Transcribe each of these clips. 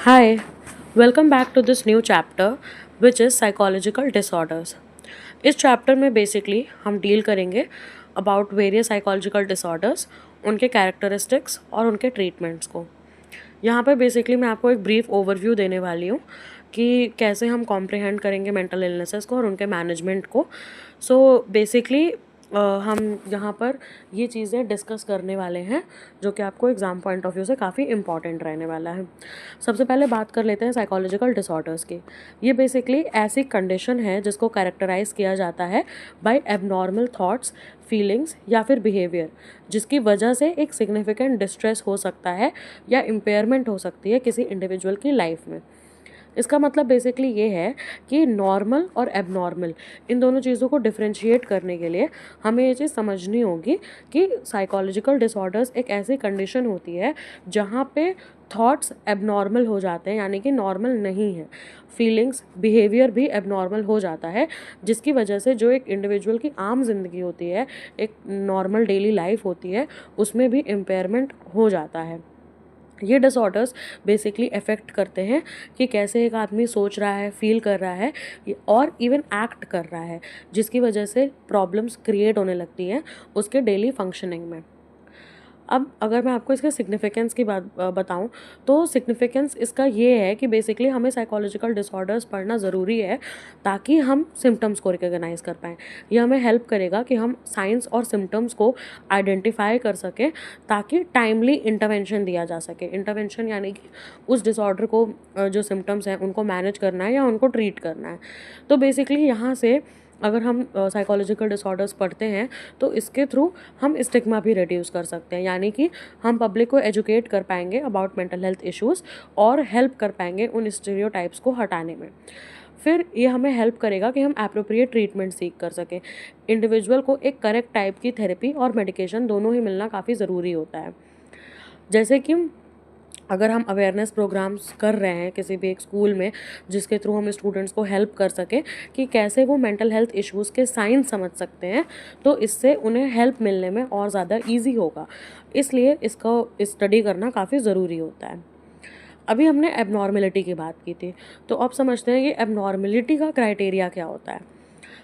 Hi, welcome back to this new chapter which is psychological disorders. इस chapter में basically हम deal करेंगे about various psychological disorders, उनके characteristics और उनके ट्रीटमेंट्स को। यहाँ पर बेसिकली मैं आपको एक ब्रीफ ओवरव्यू देने वाली हूँ कि कैसे हम कॉम्प्रिहेंड करेंगे मेंटल इलनेसेस को और उनके मैनेजमेंट को। सो बेसिकली हम यहाँ पर ये चीज़ें डिस्कस करने वाले हैं जो कि आपको एग्ज़ाम पॉइंट ऑफ व्यू से काफ़ी इंपॉर्टेंट रहने वाला है। सबसे पहले बात कर लेते हैं साइकोलॉजिकल डिसऑर्डर्स की। ये बेसिकली ऐसी कंडीशन है जिसको कैरेक्टराइज किया जाता है बाय एबनॉर्मल थॉट्स, फीलिंग्स या फिर बिहेवियर, जिसकी वजह से एक सिग्निफिकेंट डिस्ट्रेस हो सकता है या इम्पेयरमेंट हो सकती है किसी इंडिविजुअल की लाइफ में। इसका मतलब बेसिकली ये है कि नॉर्मल और एबनॉर्मल इन दोनों चीज़ों को डिफरेंशिएट करने के लिए हमें ये चीज़ समझनी होगी कि साइकोलॉजिकल डिसऑर्डर्स एक ऐसी कंडीशन होती है जहाँ पे थॉट्स एबनॉर्मल हो जाते हैं, यानी कि नॉर्मल नहीं है। फीलिंग्स, बिहेवियर भी एबनॉर्मल हो जाता है, जिसकी वजह से जो एक इंडिविजुअल की आम जिंदगी होती है, एक नॉर्मल डेली लाइफ होती है, उसमें भी इम्पेयरमेंट हो जाता है। ये डिसऑर्डर्स बेसिकली अफेक्ट करते हैं कि कैसे एक आदमी सोच रहा है, फील कर रहा है और इवन एक्ट कर रहा है, जिसकी वजह से प्रॉब्लम्स क्रिएट होने लगती हैं उसके डेली फंक्शनिंग में। अब अगर मैं आपको इसके सिग्निफिकेंस की बात बताऊं, तो सिग्निफिकेंस इसका ये है कि बेसिकली हमें साइकोलॉजिकल डिसऑर्डर्स पढ़ना ज़रूरी है ताकि हम सिम्टम्स को रिकॉग्नाइज कर पाएँ। ये हमें हेल्प करेगा कि हम साइंस और सिम्टम्स को आइडेंटिफाई कर सकें ताकि टाइमली इंटरवेंशन दिया जा सके। इंटरवेंशन यानी कि उस डिसऑर्डर को जो सिम्टम्स हैं उनको मैनेज करना है या उनको ट्रीट करना है। तो बेसिकली यहाँ से अगर हम साइकोलॉजिकल डिसऑर्डर्स पढ़ते हैं तो इसके थ्रू हम स्टिग्मा भी रिड्यूस कर सकते हैं, यानी कि हम पब्लिक को एजुकेट कर पाएंगे अबाउट मेंटल हेल्थ इश्यूज़ और हेल्प कर पाएंगे उन स्टीरियोटाइप्स को हटाने में। फिर ये हमें हेल्प करेगा कि हम एप्रोप्रिएट ट्रीटमेंट सीख कर सकें। इंडिविजुअल को एक करेक्ट टाइप की थेरेपी और मेडिकेशन दोनों ही मिलना काफ़ी ज़रूरी होता है। जैसे कि अगर हम अवेयरनेस प्रोग्राम्स कर रहे हैं किसी भी एक स्कूल में, जिसके थ्रू हम स्टूडेंट्स को हेल्प कर सकें कि कैसे वो मेंटल हेल्थ इश्यूज़ के साइंस समझ सकते हैं, तो इससे उन्हें हेल्प मिलने में और ज़्यादा ईजी होगा। इसलिए इसको स्टडी करना काफ़ी ज़रूरी होता है। अभी हमने एबनॉर्मेलिटी की बात की थी, तो अब समझते हैं कि एबनॉर्मेलिटी का क्राइटेरिया क्या होता है।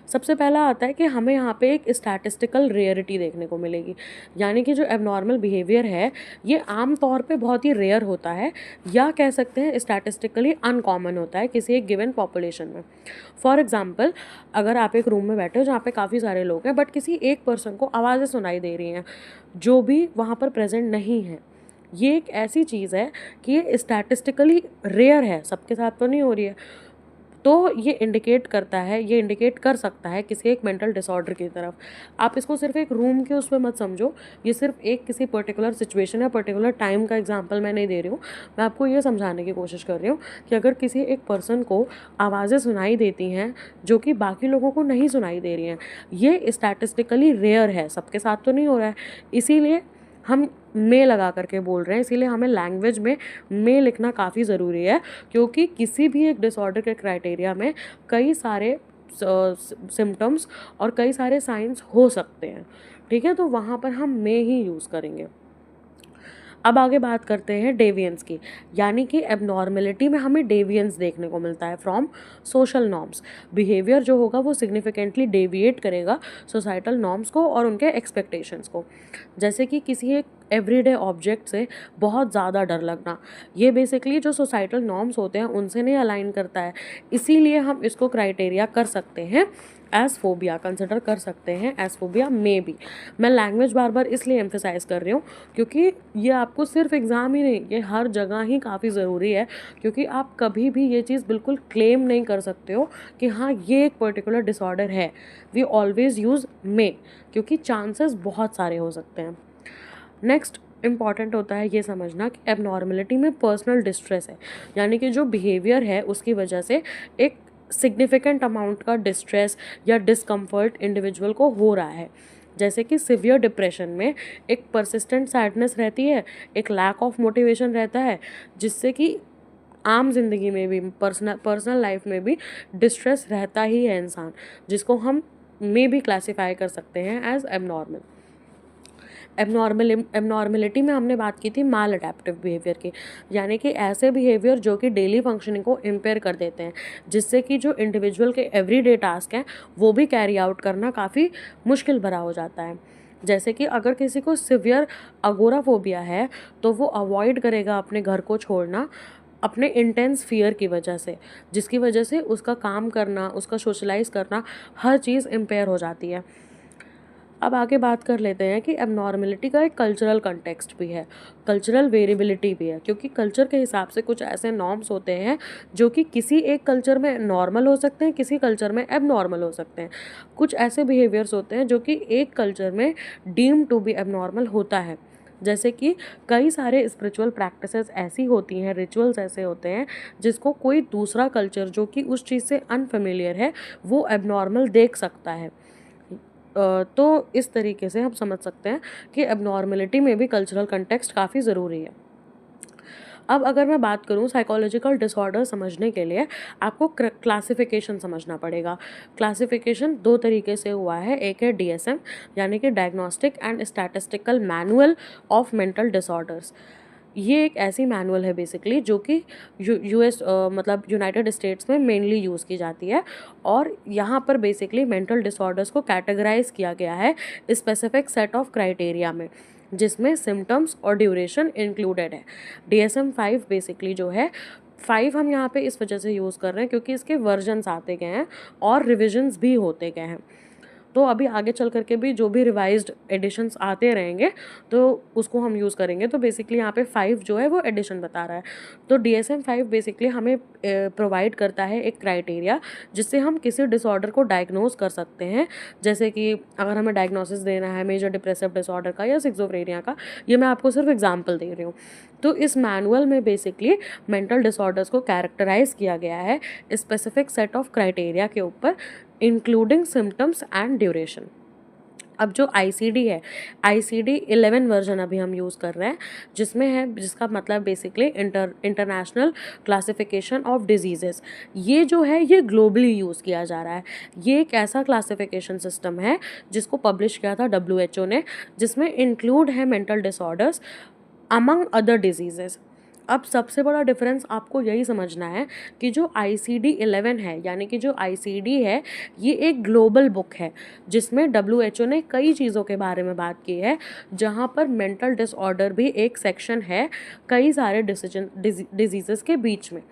सबसे पहला आता है कि हमें यहाँ पे एक स्टैटिस्टिकल रेयरिटी देखने को मिलेगी, यानी कि जो एबनॉर्मल बिहेवियर है ये आम तौर पे बहुत ही रेयर होता है, या कह सकते हैं स्टैटिस्टिकली अनकॉमन होता है किसी एक गिवन पॉपुलेशन में। फॉर एग्जांपल, अगर आप एक रूम में बैठे हो जहाँ पे काफ़ी सारे लोग हैं बट किसी एक पर्सन को आवाज़ें सुनाई दे रही हैं जो भी वहाँ पर प्रेजेंट नहीं है, ये एक ऐसी चीज़ है कि ये स्टैटिस्टिकली रेयर है, सबके साथ तो नहीं हो रही है। तो ये इंडिकेट करता है, ये इंडिकेट कर सकता है किसी एक मेंटल डिसऑर्डर की तरफ। आप इसको सिर्फ एक रूम के उसमें मत समझो, ये सिर्फ एक किसी पर्टिकुलर सिचुएशन या पर्टिकुलर टाइम का एग्जांपल मैं नहीं दे रही हूँ। मैं आपको ये समझाने की कोशिश कर रही हूँ कि अगर किसी एक पर्सन को आवाज़ें सुनाई देती हैं जो कि बाकी लोगों को नहीं सुनाई दे रही हैं, ये स्टैटिस्टिकली रेयर है, सबके साथ तो नहीं हो रहा है। इसीलिए हम में लगा करके बोल रहे हैं, इसीलिए हमें लैंग्वेज में लिखना काफ़ी ज़रूरी है, क्योंकि किसी भी एक डिसऑर्डर के क्राइटेरिया में कई सारे सिम्टम्स और कई सारे साइंस हो सकते हैं। ठीक है, तो वहाँ पर हम में ही यूज़ करेंगे। अब आगे बात करते हैं डेविएंस की, यानी कि एबनॉर्मेलिटी में हमें डेविएंस देखने को मिलता है फ्रॉम सोशल नॉर्म्स। बिहेवियर जो होगा वो सिग्निफिकेंटली डेविएट करेगा सोसाइटल नॉर्म्स को और उनके एक्सपेक्टेशंस को। जैसे कि किसी एक एवरीडे ऑब्जेक्ट से बहुत ज़्यादा डर लगना, ये बेसिकली जो सोसाइटल नॉर्म्स होते हैं उनसे नहीं अलाइन करता है। इसीलिए हम इसको क्राइटेरिया कर सकते हैं एज फोबिया, कंसिडर कर सकते हैं एज फोबिया में भी। मैं लैंग्वेज बार बार इसलिए एम्फेसाइज कर रही हूँ क्योंकि ये आपको सिर्फ एग्ज़ाम ही नहीं, ये हर जगह ही काफ़ी ज़रूरी है, क्योंकि आप कभी भी ये चीज़ बिल्कुल क्लेम नहीं कर सकते हो कि हाँ ये एक पर्टिकुलर डिसऑर्डर है। वी ऑलवेज़ यूज़ में, क्योंकि चांसेस बहुत सारे हो सकते हैं। नेक्स्ट इम्पॉर्टेंट होता है ये समझना कि एबनॉर्मेलिटी में पर्सनल डिस्ट्रेस है, यानी कि जो बिहेवियर है उसकी वजह से एक सिग्निफिकेंट अमाउंट का डिस्ट्रेस या डिस्कम्फर्ट इंडिविजुअल को हो रहा है। जैसे कि सिवियर डिप्रेशन में एक परसिस्टेंट सैडनेस रहती है, एक लैक ऑफ मोटिवेशन रहता है, जिससे कि आम जिंदगी में भी पर्सनल लाइफ में भी डिस्ट्रेस रहता ही है इंसान, जिसको हम में भी क्लासीफाई कर सकते हैं एज एबनॉर्मल। एबनॉर्मलिटी में हमने बात की थी माल अडेप्टिव बिहेवियर की, यानी कि ऐसे बिहेवियर जो कि डेली फंक्शनिंग को इम्पेयर कर देते हैं, जिससे कि जो इंडिविजुअल के एवरीडे टास्क हैं वो भी कैरी आउट करना काफ़ी मुश्किल भरा हो जाता है। जैसे कि अगर किसी को सिवियर अगोराफोबिया है तो वो अवॉइड करेगा अपने घर को छोड़ना अपने इंटेंस फियर की वजह से, जिसकी वजह से उसका काम करना, उसका सोशलाइज करना, हर चीज़ इम्पेयर हो जाती है। अब आगे बात कर लेते हैं कि एबनॉर्मलिटी का एक कल्चरल कंटेक्स्ट भी है, कल्चरल वेरिएबिलिटी भी है, क्योंकि कल्चर के हिसाब से कुछ ऐसे नॉर्म्स होते हैं जो कि किसी एक कल्चर में नॉर्मल हो सकते हैं, किसी कल्चर में एबनॉर्मल हो सकते हैं। कुछ ऐसे बिहेवियर्स होते हैं जो कि एक कल्चर में डीम्ड टू बी एबनॉर्मल होता है। जैसे कि कई सारे स्पिरिचुअल प्रैक्टिसेस ऐसी होती हैं, रिचुअल्स ऐसे होते हैं जिसको कोई दूसरा कल्चर जो कि उस चीज़ से अनफेमिलियर है वो एबनॉर्मल देख सकता है। तो इस तरीके से हम समझ सकते हैं कि एबनॉर्मलिटी में भी कल्चरल कंटेक्स्ट काफ़ी ज़रूरी है। अब अगर मैं बात करूँ साइकोलॉजिकल डिसऑर्डर समझने के लिए आपको क्लासिफिकेशन समझना पड़ेगा। क्लासिफिकेशन दो तरीके से हुआ है, एक है DSM यानी कि diagnostic and statistical manual of mental disorders. ये एक ऐसी मैनुअल है बेसिकली जो कि यूएस मतलब यूनाइटेड स्टेट्स में मेनली यूज़ की जाती है, और यहाँ पर बेसिकली मेंटल डिसऑर्डर्स को कैटेगराइज किया गया है स्पेसिफिक सेट ऑफ क्राइटेरिया में, जिसमें सिम्टम्स और ड्यूरेशन इंक्लूडेड है। DSM-5 बेसिकली जो है, 5 हम यहाँ पे इस वजह से यूज़ कर रहे हैं क्योंकि इसके वर्जन्स आते गए हैं और रिविजन्स भी होते गए हैं। तो अभी आगे चल करके भी जो भी रिवाइज्ड एडिशंस आते रहेंगे तो उसको हम यूज़ करेंगे। तो बेसिकली यहाँ पे 5 जो है वो एडिशन बता रहा है। तो DSM-5 बेसिकली हमें प्रोवाइड करता है एक क्राइटेरिया जिससे हम किसी डिसऑर्डर को डायग्नोज कर सकते हैं। जैसे कि अगर हमें डायग्नोसिस देना है मेजर डिप्रेसिव डिसऑर्डर का या सिक्सोफ्रेनिया का, ये मैं आपको सिर्फ एग्जाम्पल दे रही हूँ। तो इस मैनुअल में बेसिकली मेंटल डिसऑर्डर्स को कैरेक्टराइज किया गया है स्पेसिफिक सेट ऑफ क्राइटेरिया के ऊपर, इंक्लूडिंग सिम्टम्स एंड ड्यूरेशन। अब जो ICD है, ICD 11 वर्जन अभी हम यूज़ कर रहे हैं, जिसमें है, जिसका मतलब basically international classification of diseases. ये जो है ये ग्लोबली यूज़ किया जा रहा है। ये एक ऐसा क्लासिफिकेशन सिस्टम है जिसको पब्लिश किया था WHO ने, जिसमें इंक्लूड है mental disorders among other diseases. अब सबसे बड़ा डिफरेंस आपको यही समझना है कि जो ICD 11 है, यानी कि जो ICD है, ये एक ग्लोबल बुक है जिसमें WHO ने कई चीज़ों के बारे में बात की है, जहाँ पर मेंटल डिसऑर्डर भी एक सेक्शन है कई सारे डिजीज़ेस के बीच में।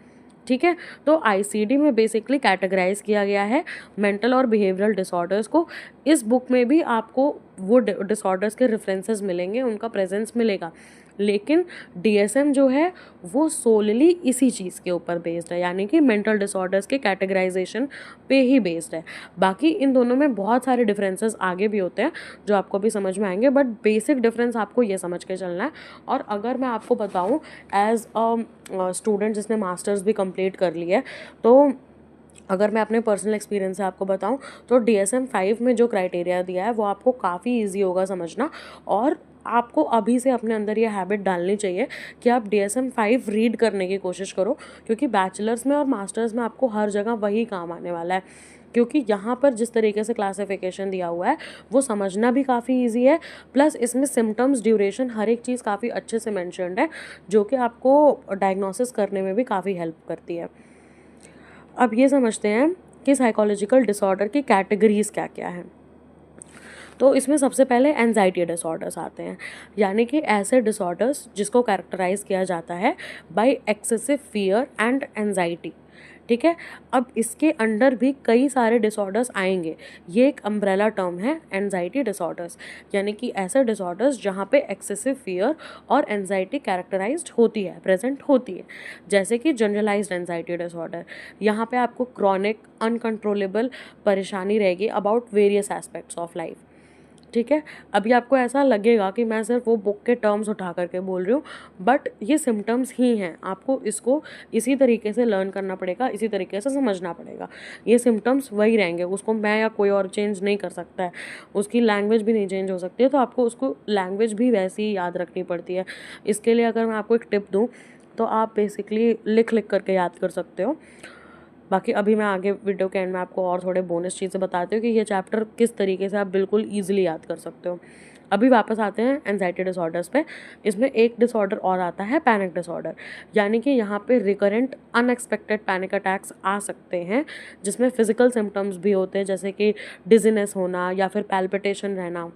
ठीक है, तो ICD में बेसिकली कैटेगराइज किया गया है मेंटल और बिहेवियरल डिसऑर्डर्स को। इस बुक में भी आपको वो डिसऑर्डर्स के रेफरेंसेस मिलेंगे, उनका प्रेजेंस मिलेगा, लेकिन DSM जो है वो सोलली इसी चीज़ के ऊपर बेस्ड है, यानी कि मेंटल डिसऑर्डर्स के कैटेगराइजेशन पे ही बेस्ड है। बाकी इन दोनों में बहुत सारे डिफरेंसेस आगे भी होते हैं जो आपको भी समझ में आएंगे, बट बेसिक डिफरेंस आपको ये समझ के चलना है। और अगर मैं आपको बताऊँ एज अ स्टूडेंट जिसने मास्टर्स भी कंप्लीट कर ली है, तो अगर मैं अपने पर्सनल एक्सपीरियंस से आपको बताऊं तो DSM-5 में जो क्राइटेरिया दिया है वो आपको काफ़ी इजी होगा समझना, और आपको अभी से अपने अंदर ये हैबिट डालनी चाहिए कि आप DSM-5 रीड करने की कोशिश करो, क्योंकि बैचलर्स में और मास्टर्स में आपको हर जगह वही काम आने वाला है। क्योंकि यहाँ पर जिस तरीके से क्लासिफिकेशन दिया हुआ है वो समझना भी काफ़ी इजी है, प्लस इसमें सिम्टम्स, ड्यूरेशन, हर एक चीज़ काफ़ी अच्छे से मेंशन्ड है, जो कि आपको डायग्नोसिस करने में भी काफ़ी हेल्प करती है। अब ये समझते हैं कि साइकोलॉजिकल डिसऑर्डर की कैटेगरीज क्या क्या हैं। तो इसमें सबसे पहले एंजाइटी डिसऑर्डर्स आते हैं, यानी कि ऐसे डिसऑर्डर्स जिसको कैरेक्टराइज किया जाता है by excessive fear and anxiety. ठीक है, अब इसके अंडर भी कई सारे डिसऑर्डर्स आएंगे। ये एक अम्ब्रेला टर्म है एंजाइटी डिसऑर्डर्स, यानी कि ऐसे डिसऑर्डर्स जहाँ पे एक्सेसिव फियर और एंजाइटी कैरेक्टराइज्ड होती है, प्रेजेंट होती है। जैसे कि जनरलाइज्ड एंजाइटी डिसऑर्डर, यहाँ पे आपको क्रॉनिक अनकंट्रोलेबल परेशानी रहेगी about various aspects of life. ठीक है, अभी आपको ऐसा लगेगा कि मैं सिर्फ वो बुक के टर्म्स उठा करके बोल रही हूँ, बट ये सिम्टम्स ही हैं। आपको इसको इसी तरीके से लर्न करना पड़ेगा, इसी तरीके से समझना पड़ेगा। ये सिम्टम्स वही रहेंगे, उसको मैं या कोई और चेंज नहीं कर सकता है, उसकी लैंग्वेज भी नहीं चेंज हो सकती है, तो आपको उसको लैंग्वेज भी वैसी ही याद रखनी पड़ती है। इसके लिए अगर मैं आपको एक टिप दूँ तो आप बेसिकली लिख करके याद कर सकते हो। बाकी अभी मैं आगे वीडियो के एंड में आपको और थोड़े बोनस चीज़ें बताती हूँ कि ये चैप्टर किस तरीके से आप बिल्कुल ईजिली याद कर सकते हो। अभी वापस आते हैं एंजाइटी डिसऑर्डर्स पे। इसमें एक डिसऑर्डर और आता है पैनिक डिसऑर्डर, यानी कि यहाँ पे रिकरेंट अनएक्सपेक्टेड पैनिक अटैक्स आ सकते हैं जिसमें फिजिकल सिम्टम्स भी होते हैं, जैसे कि डिजीनेस होना या फिर पैल्पिटेशन रहना।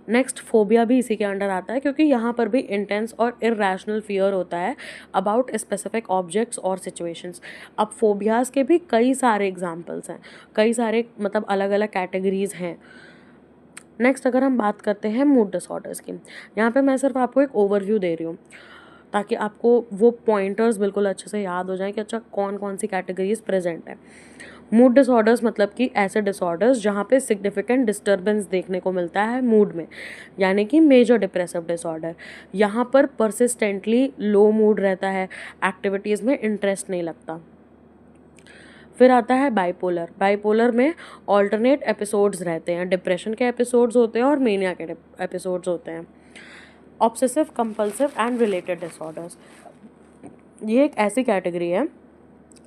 नेक्स्ट फोबिया भी इसी के अंडर आता है, क्योंकि यहाँ पर भी इंटेंस और इर्रेशनल फियर होता है अबाउट स्पेसिफिक ऑब्जेक्ट्स और सिचुएशंस। अब फोबियाज़ के भी कई सारे एग्जांपल्स हैं, कई सारे मतलब अलग अलग कैटेगरीज हैं। नेक्स्ट अगर हम बात करते हैं मूड डिसऑर्डर्स की, यहाँ पे मैं सिर्फ आपको एक ओवरव्यू दे रही हूँ ताकि आपको वो पॉइंटर्स बिल्कुल अच्छे से याद हो जाएं कि अच्छा कौन कौन सी कैटेगरीज प्रेजेंट है। मूड डिसऑर्डर्स मतलब कि ऐसे डिसऑर्डर्स जहाँ पे सिग्निफिकेंट डिस्टर्बेंस देखने को मिलता है मूड में, यानी कि मेजर डिप्रेसिव डिसऑर्डर। यहाँ पर परसिस्टेंटली लो मूड रहता है, एक्टिविटीज़ में इंटरेस्ट नहीं लगता। फिर आता है बाइपोलर। बाइपोलर में ऑल्टरनेट एपिसोड्स रहते हैं, डिप्रेशन के एपिसोड्स होते हैं और मेनिया के एपिसोड्स होते हैं। Obsessive compulsive and related disorders, ये एक ऐसी कैटेगरी है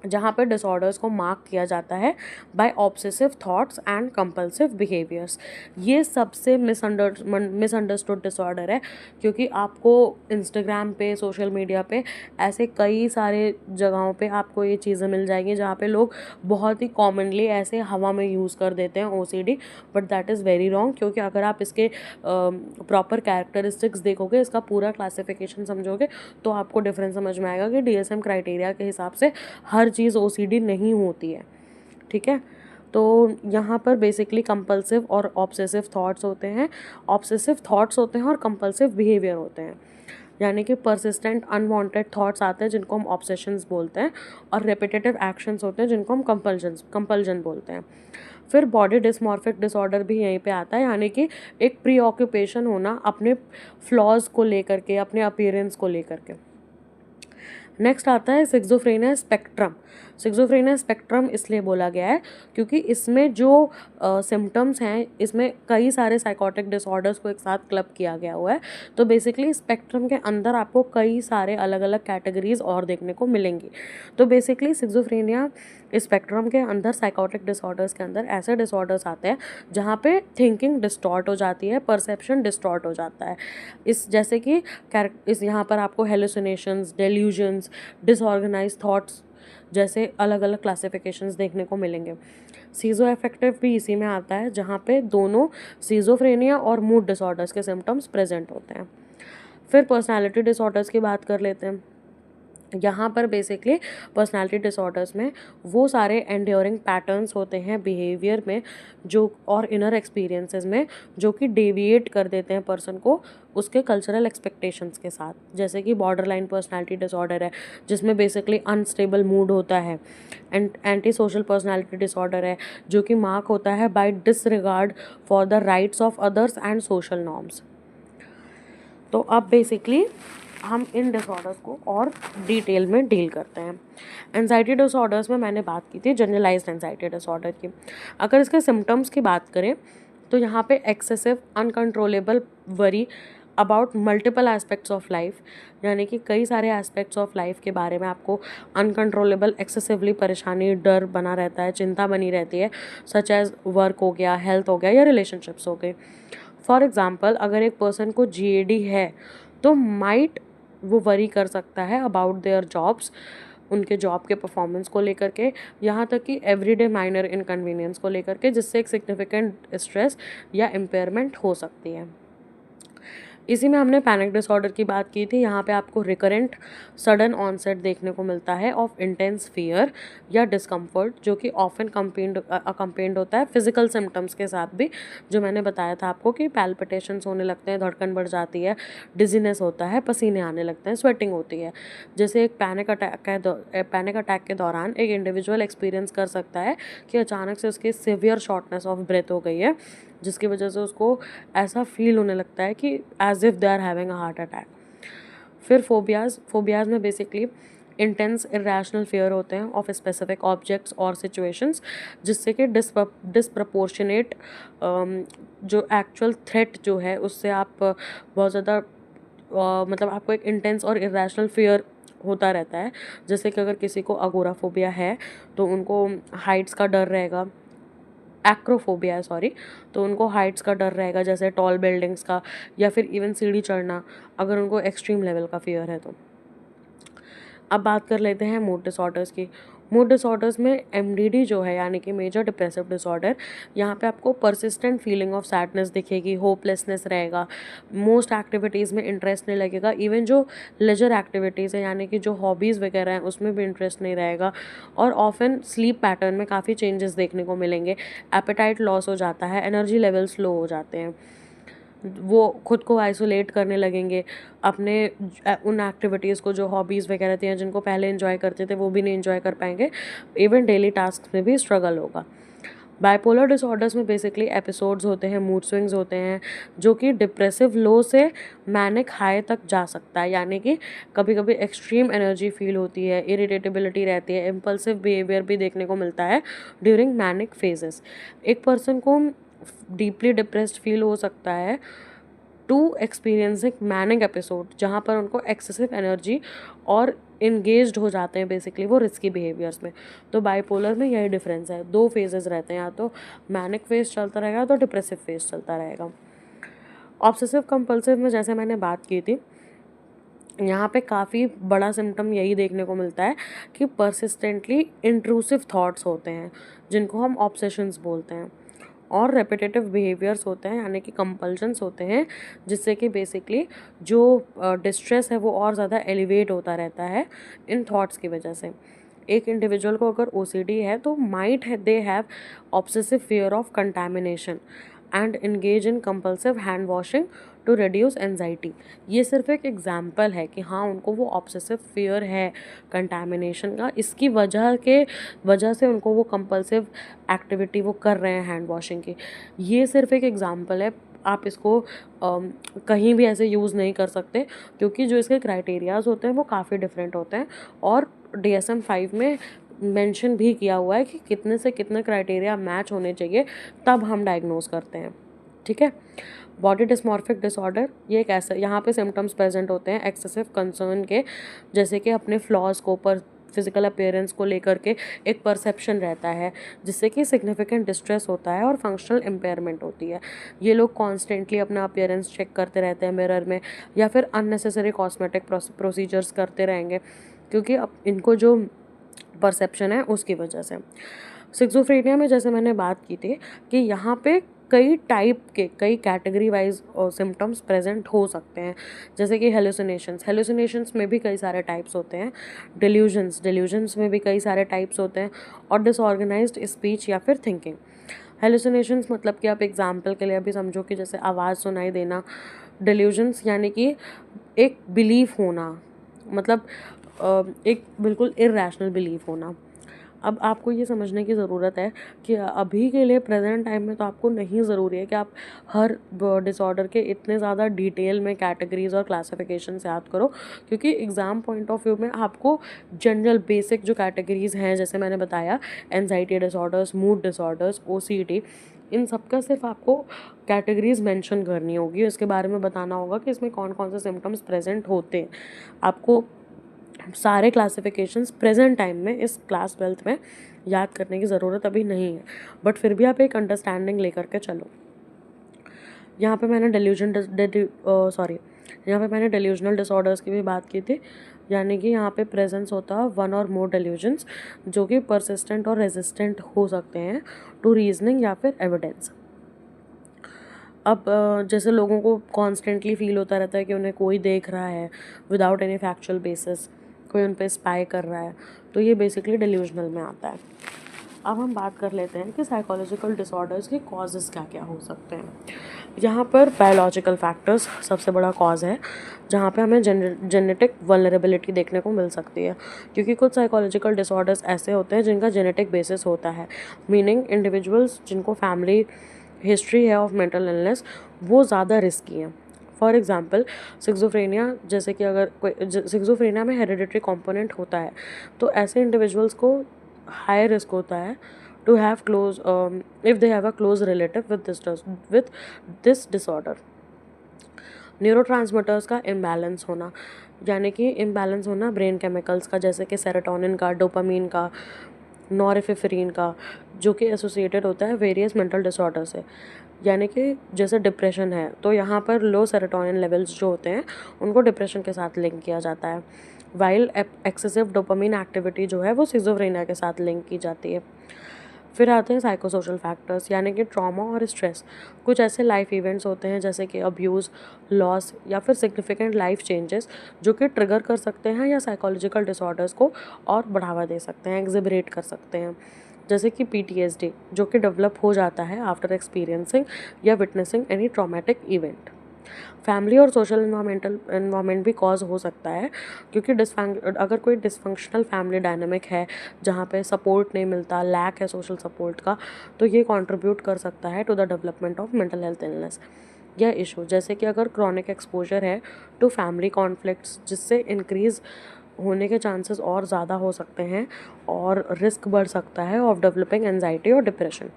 जहाँ पर डिसऑर्डर्स को मार्क किया जाता है by obsessive thoughts and compulsive behaviours. ये सबसे मिसअंडरस्टूड डिसऑर्डर है, क्योंकि आपको इंस्टाग्राम पे, सोशल मीडिया पे ऐसे कई सारे जगहों पे आपको ये चीज़ें मिल जाएंगी जहाँ पे लोग बहुत ही कॉमनली ऐसे हवा में यूज़ कर देते हैं OCD, but that is very wrong. क्योंकि अगर आप इसके प्रॉपर कैरेक्टरिस्टिक्स देखोगे, इसका पूरा क्लासिफिकेशन समझोगे, तो आपको डिफरेंस समझ में आएगा कि डीएसएम क्राइटेरिया के हिसाब से हर चीज़ ओसीडी नहीं होती है। ठीक है, तो यहाँ पर बेसिकली कंपल्सिव और ऑब्सेसिव थॉट्स होते हैं, ऑब्सेसिव थॉट्स होते हैं और कंपल्सिव बिहेवियर होते हैं, यानी कि परसिस्टेंट अनवांटेड थॉट्स आते हैं जिनको हम ऑब्सेशंस बोलते हैं, और रेपिटेटिव एक्शंस होते हैं जिनको हम कंपल्जन बोलते हैं। फिर बॉडी डिस्मॉर्फिक डिसऑर्डर भी यहीं पे आता है, यानी कि एक प्री ऑक्यूपेशन होना अपने फ्लॉज को लेकर के, अपने अपीयरेंस को लेकर के। नेक्स्ट आता है सिक्सोफ्रेनिया स्पेक्ट्रम। सिक्सोफ्रेनिया स्पेक्ट्रम इसलिए बोला गया है क्योंकि इसमें जो सिम्टम्स हैं, इसमें कई सारे साइकोटिक डिसऑर्डर्स को एक साथ क्लब किया गया हुआ है। तो बेसिकली स्पेक्ट्रम के अंदर आपको कई सारे अलग अलग कैटेगरीज और देखने को मिलेंगी। तो बेसिकली सिक्सोफ्रेनिया स्पेक्ट्रम के अंदर, साइकोटिक डिसऑर्डर्स के अंदर ऐसे डिसऑर्डर्स आते हैं जहाँ पे थिंकिंग डिस्टॉर्ट हो जाती है, परसेप्शन डिस्टॉर्ट हो जाता है। इस जैसे कि इस यहाँ पर आपको हेलुसिनेशंस, डेल्यूजन्स, डिसऑर्गेनाइज थॉट्स जैसे अलग अलग क्लासिफिकेशंस देखने को मिलेंगे। सीजो अफेक्टिव भी इसी में आता है, जहाँ पे दोनों सीजोफ्रेनिया और मूड डिसऑर्डर्स के सिम्टम्स प्रेजेंट होते हैं। फिर पर्सनालिटी डिसऑर्डर्स की बात कर लेते हैं। यहाँ पर बेसिकली पर्सनालिटी डिसऑर्डर्स में वो सारे एंड्योरिंग पैटर्न्स होते हैं बिहेवियर में जो, और इनर एक्सपीरियंसेस में, जो कि डेविएट कर देते हैं पर्सन को उसके कल्चरल एक्सपेक्टेशंस के साथ। जैसे कि बॉर्डरलाइन पर्सनालिटी डिसऑर्डर है जिसमें बेसिकली अनस्टेबल मूड होता है। एंटी सोशल पर्सनालिटी डिसऑर्डर है जो कि मार्क होता है by disregard for the rights of others and social norms. तो अब बेसिकली हम इन डिसऑर्डर्स को और डिटेल में डील करते हैं। एंजाइटी डिसऑर्डर्स में मैंने बात की थी जनरलाइज्ड एंजाइटी डिसऑर्डर की। अगर इसके सिम्टम्स की बात करें तो यहाँ पे excessive uncontrollable worry about multiple aspects of life, यानी कि कई सारे एस्पेक्ट्स ऑफ लाइफ के बारे में आपको अनकंट्रोलेबल, एक्सेसिवली परेशानी, डर बना रहता है, चिंता बनी रहती है, सच एज वर्क हो गया, हेल्थ हो गया या रिलेशनशिप्स हो गए। फॉर एग्जाम्पल, अगर एक पर्सन को जीएडी है तो माइट वो वरी कर सकता है अबाउट देयर जॉब्स, उनके जॉब के परफॉर्मेंस को लेकर के, यहाँ तक कि एवरीडे माइनर इनकन्वीनियंस को लेकर के, जिससे एक सिग्निफिकेंट स्ट्रेस या इम्पेयरमेंट हो सकती है। इसी में हमने पैनिक डिसऑर्डर की बात की थी। यहाँ पे आपको रिकरेंट सडन ऑनसेट देखने को मिलता है ऑफ इंटेंस फियर या डिस्कम्फर्ट, जो कि ऑफन अकम्पेन्ड होता है फिजिकल सिम्टम्स के साथ भी, जो मैंने बताया था आपको कि पैल्पिटेशंस होने लगते हैं, धड़कन बढ़ जाती है, डिजीनेस होता है, पसीने आने लगते हैं, स्वेटिंग होती है। जैसे एक पैनिक अटैक के दौरान एक इंडिविजुअल एक्सपीरियंस कर सकता है कि अचानक से उसकी सिवियर शॉर्टनेस ऑफ ब्रेथ हो गई है, जिसकी वजह से उसको ऐसा फील होने लगता है कि as if they are having a heart attack. फिर फोबियाज़ में बेसिकली इंटेंस इरेशनल फियर होते हैं ऑफ स्पेसिफिक ऑब्जेक्ट्स और सिचुएशंस, जिससे कि डिसप्रपोर्शनेट जो एक्चुअल थ्रेट जो है उससे आप बहुत ज़्यादा मतलब आपको एक इंटेंस और इरेशनल फियर होता रहता है। जैसे कि अगर किसी को अगोराफोबिया है तो उनको हाइट्स का डर रहेगा, एक्रोफोबिया है, सॉरी, तो उनको हाइट्स का डर रहेगा, जैसे टॉल बिल्डिंग्स का, या फिर इवन सीढ़ी चढ़ना, अगर उनको एक्सट्रीम लेवल का फियर है तो। अब बात कर लेते हैं मूड डिसऑर्डर्स की। मूड डिसऑर्डर्स में एमडीडी जो है, यानी कि मेजर डिप्रेसिव डिसऑर्डर, यहाँ पे आपको परसिस्टेंट फीलिंग ऑफ सैडनेस दिखेगी, होपलेसनेस रहेगा, मोस्ट एक्टिविटीज़ में इंटरेस्ट नहीं लगेगा, इवन जो लेजर एक्टिविटीज़ है यानी कि जो हॉबीज़ वगैरह हैं उसमें भी इंटरेस्ट नहीं रहेगा, और ऑफन स्लीप पैटर्न में काफ़ी चेंजेस देखने को मिलेंगे, एपेटाइट लॉस हो जाता है, एनर्जी लेवल्स लो हो जाते हैं, वो खुद को आइसोलेट करने लगेंगे, अपने उन एक्टिविटीज़ को जो हॉबीज़ वगैरह थी जिनको पहले एंजॉय करते थे वो भी नहीं एंजॉय कर पाएंगे, इवन डेली टास्क में भी स्ट्रगल होगा। बाइपोलर डिसऑर्डर्स में बेसिकली एपिसोड्स होते हैं, मूड स्विंग्स होते हैं, जो कि डिप्रेसिव लो से मैनिक हाई तक जा सकता है, यानी कि कभी कभी एक्सट्रीम एनर्जी फील होती है, इरिटेटेबिलिटी रहती है, इम्पल्सिव बिहेवियर भी देखने को मिलता है ड्यूरिंग मैनिक फेजेस। एक पर्सन को डीपली डिप्रेस्ड फील हो सकता है टू एक्सपीरियंसिंग मैनिक एपिसोड, जहाँ पर उनको एक्सेसिव एनर्जी और इंगेज्ड हो जाते हैं बेसिकली वो रिस्की बिहेवियर्स में। तो बाइपोलर में यही डिफरेंस है, दो फेजेस रहते हैं, या तो मैनिक फेज चलता रहेगा तो डिप्रेसिव फेज चलता रहेगा। ऑब्सेसिव कंपल्सिव में जैसे मैंने बात की थी, यहाँ पे काफ़ी बड़ा सिम्टम यही देखने को मिलता है कि परसिस्टेंटली इंट्रूसिव थॉट्स होते हैं, जिनको हम ऑब्सेशंस बोलते हैं, और रेपिटेटिव बिहेवियर्स होते हैं, यानी कि कंपल्शंस होते हैं, जिससे कि बेसिकली जो डिस्ट्रेस है वो और ज़्यादा एलिवेट होता रहता है इन थॉट्स की वजह से। एक इंडिविजुअल को अगर ओसीडी है तो might they have obsessive fear of contamination and engage in compulsive hand washing to reduce anxiety. ये सिर्फ एक एग्जाम्पल है कि हाँ उनको वो ऑब्सेसिव फियर है कंटामिनेशन का, इसकी वजह से उनको वो कंपल्सिव एक्टिविटी वो कर रहे हैं हैंड वॉशिंग की। ये सिर्फ एक एग्जाम्पल है, आप इसको कहीं भी ऐसे यूज़ नहीं कर सकते, क्योंकि जो इसके क्राइटेरियाज होते हैं वो काफ़ी डिफरेंट होते हैं, और DSM-5 में मेंशन भी किया हुआ है कि कितने से कितने क्राइटेरिया मैच होने चाहिए तब हम डायग्नोज करते हैं। ठीक है। बॉडी डिस्मॉर्फिक डिसऑर्डर, ये एक ऐसा, यहाँ पे सिम्टम्स प्रेजेंट होते हैं एक्सेसिव कंसर्न के, जैसे कि अपने फ्लॉज को पर फिजिकल अपीयरेंस को लेकर के एक परसेप्शन रहता है, जिससे कि सिग्निफिकेंट डिस्ट्रेस होता है और फंक्शनल इम्पेयरमेंट होती है। ये लोग कॉन्स्टेंटली अपना अपीयरेंस चेक करते रहते हैं मिरर में, या फिर अननेसेसरी कॉस्मेटिक प्रोसीजर्स करते रहेंगे, क्योंकि अब इनको जो परसेप्शन है उसकी वजह से। सिक्सोफ्रेनिया में जैसे मैंने बात की थी कि यहाँ पे कई टाइप के, कई कैटेगरी वाइज सिम्टम्स प्रेजेंट हो सकते हैं, जैसे कि हेलुसिनेशंस में भी कई सारे टाइप्स होते हैं, डिल्यूजन्स में भी कई सारे टाइप्स होते हैं, और डिसऑर्गेनाइज्ड स्पीच या फिर थिंकिंग। हेलुसिनेशंस मतलब कि आप एग्जाम्पल के लिए अभी समझो कि जैसे आवाज़ सुनाई देना। डिल्यूजन्स यानी कि एक बिलीफ होना, मतलब एक बिल्कुल इर्रेशनल बिलीफ होना। अब आपको ये समझने की ज़रूरत है कि अभी के लिए प्रेजेंट टाइम में तो आपको नहीं ज़रूरी है कि आप हर डिसऑर्डर के इतने ज़्यादा डिटेल में कैटेगरीज और क्लासिफिकेशन याद करो, क्योंकि एग्ज़ाम पॉइंट ऑफ व्यू में आपको जनरल बेसिक जो कैटेगरीज हैं, जैसे मैंने बताया, anxiety disorders, mood disorders, OCD, इन सब का सिर्फ आपको कैटेगरीज मेंशन करनी होगी, इसके बारे में बताना होगा कि इसमें कौन कौन से सिम्टम्स प्रेजेंट होते हैं। आपको सारे क्लासिफिकेशंस प्रेजेंट टाइम में इस क्लास 12th में याद करने की ज़रूरत अभी नहीं है, बट फिर भी आप एक अंडरस्टैंडिंग लेकर के चलो। यहाँ पे मैंने डेल्यूजनल डिसऑर्डर्स की भी बात की थी, यानी कि यहाँ पे प्रेजेंस होता है वन और मोर डेल्यूजन्स, जो कि परसिस्टेंट और रेजिस्टेंट हो सकते हैं टू रीजनिंग या फिर एविडेंस। अब जैसे लोगों को कॉन्स्टेंटली फील होता रहता है कि उन्हें कोई देख रहा है विदाउट एनी फैक्चुअल बेसिस, कोई उन पर स्पाई कर रहा है, तो ये बेसिकली डेल्यूजनल में आता है। अब हम बात कर लेते हैं कि साइकोलॉजिकल डिसऑर्डर्स के कॉजेज़ क्या क्या हो सकते हैं। यहाँ पर बायोलॉजिकल फैक्टर्स सबसे बड़ा कॉज है, जहाँ पे हमें जेनेटिक वल्नरेबिलिटी देखने को मिल सकती है, क्योंकि कुछ साइकोलॉजिकल डिसऑर्डर्स ऐसे होते हैं जिनका जेनेटिक बेसिस होता है, मीनिंग इंडिविजुअल्स जिनको फैमिली हिस्ट्री है ऑफ मेंटल इलनेस वो ज़्यादा रिस्की हैं। फॉर एग्जांपल सिक्सोफ्रेनिया, जैसे कि अगर कोई सिक्सोफ्रेनिया में हेरिडिटरी कंपोनेंट होता है, तो ऐसे इंडिविजुअल्स को हाई रिस्क होता है to have close if they have a close relative with this disorder. Neurotransmitters का इम्बैलेंस होना, यानी कि इम्बैलेंस होना ब्रेन केमिकल्स का, जैसे कि सेरोटोनिन का, डोपामीन का, नॉरएपिनेफ्रिन का, जो कि एसोसिएटेड होता है वेरियस मेंटल डिसऑर्डर से। यानी कि जैसे डिप्रेशन है तो यहाँ पर लो सेरोटोनिन लेवल्स जो होते हैं उनको डिप्रेशन के साथ लिंक किया जाता है, वाइल एक्सेसिव डोपामिन एक्टिविटी जो है वो सिजोफ्रेनिया के साथ लिंक की जाती है। फिर आते हैं साइकोसोशल फैक्टर्स, यानी कि ट्रॉमा और स्ट्रेस। कुछ ऐसे लाइफ इवेंट्स होते हैं जैसे कि अब्यूज़, लॉस या फिर सिग्निफिकेंट लाइफ चेंजेस जो कि ट्रिगर कर सकते हैं या साइकोलॉजिकल डिसऑर्डर्स को और बढ़ावा दे सकते हैं, एग्जिबरेट कर सकते हैं। जैसे कि पीटीएसडी जो कि डेवलप हो जाता है आफ्टर एक्सपीरियंसिंग या witnessing any traumatic event. Family और सोशल इन्वायरमेंट भी कॉज हो सकता है, क्योंकि अगर कोई डिसफंक्शनल फैमिली डायनामिक है जहाँ पे सपोर्ट नहीं मिलता, लैक है सोशल सपोर्ट का, तो ये कंट्रीब्यूट कर सकता है to the development of mental health illness या इशू। जैसे कि अगर क्रॉनिक एक्सपोजर है टू फैमिली कॉन्फ्लिक्ट्स, जिससे इंक्रीज होने के चांसेस और ज़्यादा हो सकते हैं और रिस्क बढ़ सकता है ऑफ डेवलपिंग एंजाइटी और डिप्रेशन।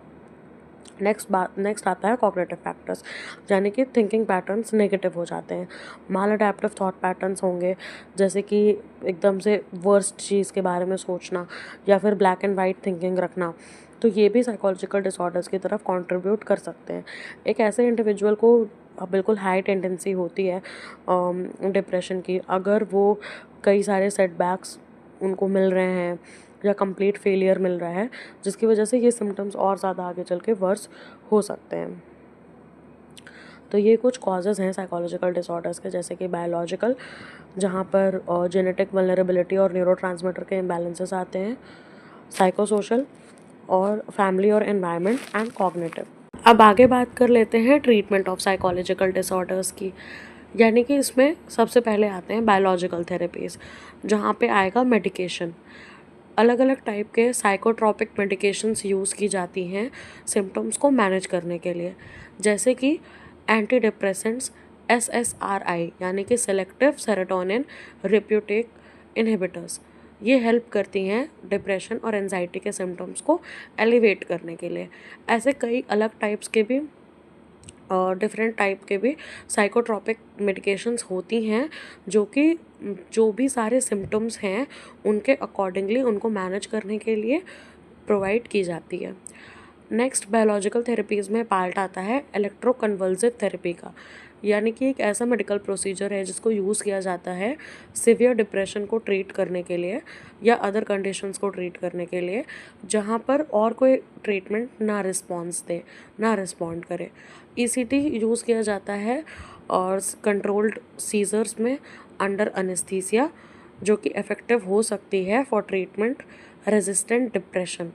नेक्स्ट आता है कॉग्निटिव फैक्टर्स, यानी कि थिंकिंग पैटर्न्स नेगेटिव हो जाते हैं। माल अडेप्टिव थॉट पैटर्न्स होंगे, जैसे कि एकदम से वर्स्ट चीज़ के बारे में सोचना या फिर ब्लैक एंड वाइट थिंकिंग रखना, तो ये भी साइकोलॉजिकल डिसऑर्डर्स की तरफ कंट्रीब्यूट कर सकते हैं। एक ऐसे इंडिविजुअल को बिल्कुल हाई टेंडेंसी होती है डिप्रेशन की, अगर वो कई सारे सेटबैक्स उनको मिल रहे हैं या कंप्लीट फेलियर मिल रहा है, जिसकी वजह से ये सिम्टम्स और ज़्यादा आगे चल के वर्स हो सकते हैं। तो ये कुछ कॉजेज़ हैं साइकोलॉजिकल डिसऑर्डर्स के, जैसे कि बायोलॉजिकल, जहाँ पर जेनेटिक वल्नरेबिलिटी और न्यूरोट्रांसमीटर के इम्बैलेंसेस आते हैं, साइकोसोशल और फैमिली और एनवायरनमेंट एंड कॉग्निटिव। अब आगे बात कर लेते हैं ट्रीटमेंट ऑफ साइकोलॉजिकल डिसऑर्डर्स की, यानी कि इसमें सबसे पहले आते हैं बायोलॉजिकल थेरेपीज़, जहाँ पे आएगा मेडिकेशन। अलग अलग टाइप के साइकोट्रॉपिक मेडिकेशंस यूज़ की जाती हैं सिम्टम्स को मैनेज करने के लिए, जैसे कि एंटी डिप्रेसेंट्स, SSRI यानी कि सेलेक्टिव सेरोटोनिन रिप्यूटेक इनहिबिटर्स। ये हेल्प करती हैं डिप्रेशन और एंजाइटी के सिम्टम्स को एलिवेट करने के लिए। ऐसे कई अलग टाइप्स के भी डिफरेंट टाइप के भी साइकोट्रॉपिक मेडिकेशंस होती हैं, जो भी सारे सिम्टम्स हैं उनके अकॉर्डिंगली उनको मैनेज करने के लिए प्रोवाइड की जाती है। नेक्स्ट बायोलॉजिकल थेरेपीज़ में पार्ट आता है इलेक्ट्रोकन्वल्सिव थेरेपी का, यानी कि एक ऐसा मेडिकल प्रोसीजर है जिसको यूज़ किया जाता है सिवियर डिप्रेशन को ट्रीट करने के लिए या अदर कंडीशंस को ट्रीट करने के लिए, जहाँ पर और कोई ट्रीटमेंट ना रिस्पॉन्स दे, ना रिस्पॉन्ड करे। ECT यूज़ किया जाता है और कंट्रोल्ड सीजर्स में अंडर अनेस्थीसिया, जो कि इफ़ेक्टिव हो सकती है फॉर ट्रीटमेंट रेजिस्टेंट डिप्रेशन,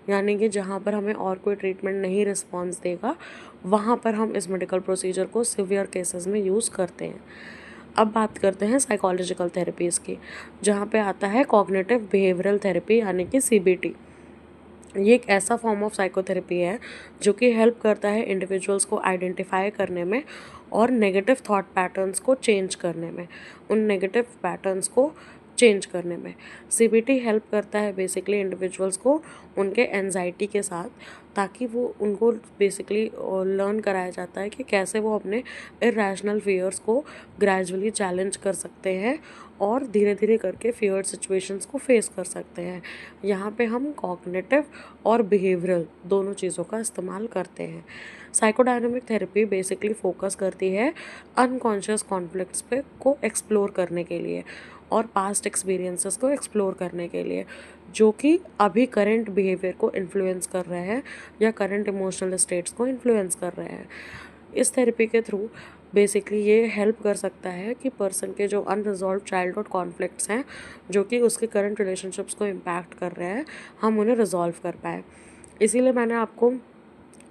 यानी कि जहाँ पर हमें और कोई ट्रीटमेंट नहीं रिस्पॉन्स देगा वहाँ पर हम इस मेडिकल प्रोसीजर को सिवियर केसेस में यूज़ करते हैं। अब बात करते हैं साइकोलॉजिकल थेरेपीज़ की, जहाँ पे आता है कॉग्निटिव बिहेवियरल थेरेपी यानी कि CBT। ये एक ऐसा फॉर्म ऑफ साइकोथेरेपी है जो कि हेल्प करता है इंडिविजुअल्स को आइडेंटिफाई करने में और नेगेटिव थॉट पैटर्न्स को चेंज करने में, उन नेगेटिव पैटर्न्स को चेंज करने में। CBT हेल्प करता है बेसिकली इंडिविजुअल्स को उनके एंजाइटी के साथ, ताकि वो उनको बेसिकली लर्न कराया जाता है कि कैसे वो अपने इरैशनल फियर्स को ग्रेजुअली चैलेंज कर सकते हैं और धीरे धीरे करके फियर सिचुएशंस को फेस कर सकते हैं। यहाँ पे हम कॉग्निटिव और बिहेवियरल दोनों चीज़ों का इस्तेमाल करते हैं। साइकोडायनामिक थेरेपी बेसिकली फोकस करती है अनकॉन्शियस कॉन्फ्लिक्ट्स पे को एक्सप्लोर करने के लिए और पास्ट एक्सपीरियंसेस को एक्सप्लोर करने के लिए, जो कि अभी करंट बिहेवियर को इन्फ्लुएंस कर रहे हैं या करंट इमोशनल स्टेट्स को इन्फ्लुएंस कर रहे हैं। इस थेरेपी के थ्रू बेसिकली ये हेल्प कर सकता है कि पर्सन के जो अनरिजॉल्व चाइल्डहुड कॉन्फ्लिक्ट्स हैं, जो कि उसके करंट रिलेशनशिप्स को इम्पैक्ट कर रहे हैं, हम उन्हें रिजॉल्व कर पाए। इसीलिए मैंने आपको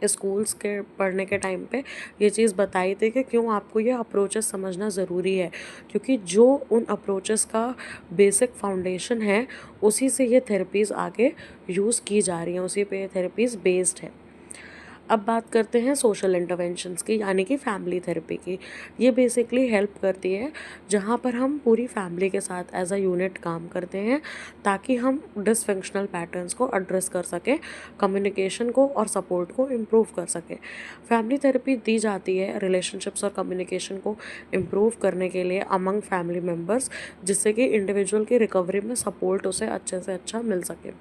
स्कूल्स के पढ़ने के टाइम पे ये चीज़ बताई थी कि क्यों आपको ये अप्रोचेस समझना ज़रूरी है, क्योंकि जो उन अप्रोचेस का बेसिक फाउंडेशन है उसी से ये थेरेपीज़ आगे यूज़ की जा रही हैं, उसी पे ये थेरेपीज़ बेस्ड है। अब बात करते हैं सोशल इंटरवेंशंस की, यानी कि फैमिली थेरेपी की। ये बेसिकली हेल्प करती है जहाँ पर हम पूरी फैमिली के साथ एज अ यूनिट काम करते हैं, ताकि हम डिसफंक्शनल पैटर्न्स को एड्रेस कर सकें, कम्युनिकेशन को और सपोर्ट को इम्प्रूव कर सकें। फैमिली थेरेपी दी जाती है रिलेशनशिप्स और कम्युनिकेशन को इम्प्रूव करने के लिए अमंग फैमिली मेम्बर्स, जिससे कि इंडिविजुअल की रिकवरी में सपोर्ट उसे अच्छे से अच्छा मिल सके।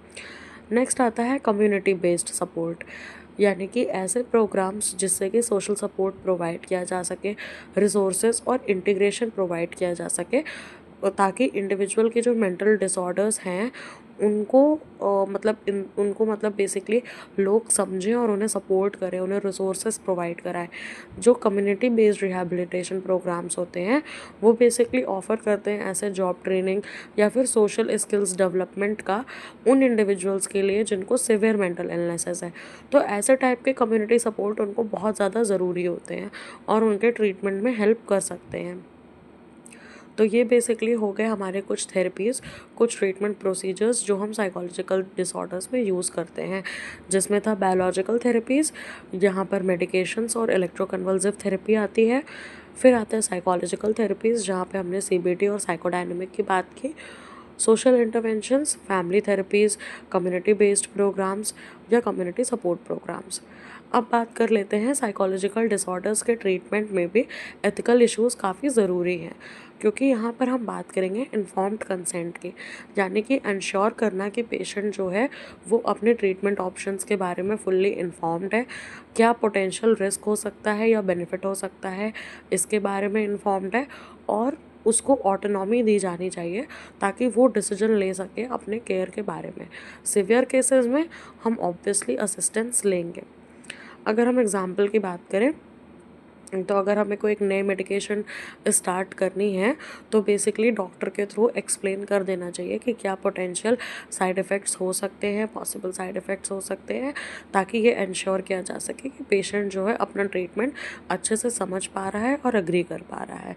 नेक्स्ट आता है कम्युनिटी बेस्ड सपोर्ट, यानी कि ऐसे प्रोग्राम्स जिससे कि सोशल सपोर्ट प्रोवाइड किया जा सके, रिसोर्सेज और इंटीग्रेशन प्रोवाइड किया जा सके, ताकि इंडिविजुअल के जो मेंटल डिसऑर्डर्स हैं उनको उनको मतलब बेसिकली लोग समझें और उन्हें सपोर्ट करें, उन्हें रिसोर्सेज प्रोवाइड कराएं। जो कम्युनिटी बेस्ड रिहैबिलिटेशन प्रोग्राम्स होते हैं वो बेसिकली ऑफ़र करते हैं ऐसे जॉब ट्रेनिंग या फिर सोशल स्किल्स डेवलपमेंट का उन इंडिविजुअल्स के लिए जिनको सिवियर मेंटल इलनेसेस है। तो ऐसे टाइप के कम्युनिटी सपोर्ट उनको बहुत ज़्यादा ज़रूरी होते हैं और उनके ट्रीटमेंट में हेल्प कर सकते हैं। तो ये बेसिकली हो गए हमारे कुछ थेरेपीज़, कुछ ट्रीटमेंट प्रोसीजर्स जो हम साइकोलॉजिकल डिसऑर्डर्स में यूज़ करते हैं, जिसमें था बायोलॉजिकल थेरेपीज़, यहाँ पर मेडिकेशंस और इलेक्ट्रोकन्वल्सिव थेरेपी आती है। फिर आता है साइकोलॉजिकल थेरेपीज़, जहाँ पे हमने सीबीटी और साइकोडायनेमिक की बात की। Social interventions, family therapies, community based programmes या कम्युनिटी सपोर्ट प्रोग्राम्स। अब बात कर लेते हैं साइकोलॉजिकल डिसऑर्डर्स के ट्रीटमेंट में भी एथिकल इश्यूज़ काफ़ी ज़रूरी हैं, क्योंकि यहाँ पर हम बात करेंगे इन्फॉर्म्ड कंसेंट की, यानी कि इंश्योर करना कि पेशेंट जो है वो अपने ट्रीटमेंट ऑप्शंस के बारे में फुल्ली इन्फॉर्म्ड है, क्या पोटेंशियल रिस्क हो सकता है या बेनिफिट हो सकता है इसके बारे में इन्फॉर्म्ड है, और उसको ऑटोनॉमी दी जानी चाहिए ताकि वो डिसीजन ले सके अपने केयर के बारे में। सिवियर केसेस में हम ऑब्वियसली असिस्टेंस लेंगे। अगर हम एग्ज़ाम्पल की बात करें तो अगर हमें कोई एक नई मेडिकेशन स्टार्ट करनी है तो बेसिकली डॉक्टर के थ्रू एक्सप्लेन कर देना चाहिए कि क्या पोटेंशियल साइड इफ़ेक्ट्स हो सकते हैं, पॉसिबल साइड इफ़ेक्ट्स हो सकते हैं, ताकि ये इंश्योर किया जा सके कि पेशेंट जो है अपना ट्रीटमेंट अच्छे से समझ पा रहा है और एग्री कर पा रहा है।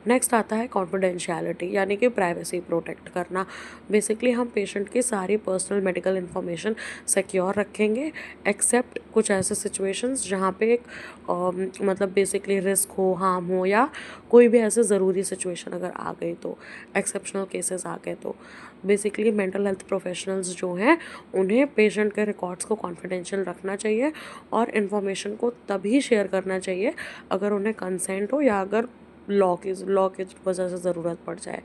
नेक्स्ट आता है कॉन्फिडेंशियलिटी, यानी कि प्राइवेसी प्रोटेक्ट करना। बेसिकली हम पेशेंट की सारी पर्सनल मेडिकल इन्फॉर्मेशन सिक्योर रखेंगे, एक्सेप्ट कुछ ऐसे सिचुएशंस जहाँ पे एक बेसिकली रिस्क हो, हार्म हो, या कोई भी ऐसे ज़रूरी सिचुएशन अगर आ गई तो, एक्सेप्शनल केसेस आ गए तो। बेसिकली मेंटल हेल्थ प्रोफेशनल्स जो हैं उन्हें पेशेंट के रिकॉर्ड्स को कॉन्फिडेंशियल रखना चाहिए और इन्फॉर्मेशन को तभी शेयर करना चाहिए अगर उन्हें कंसेंट हो या अगर लॉ की वजह से ज़रूरत पड़ जाए।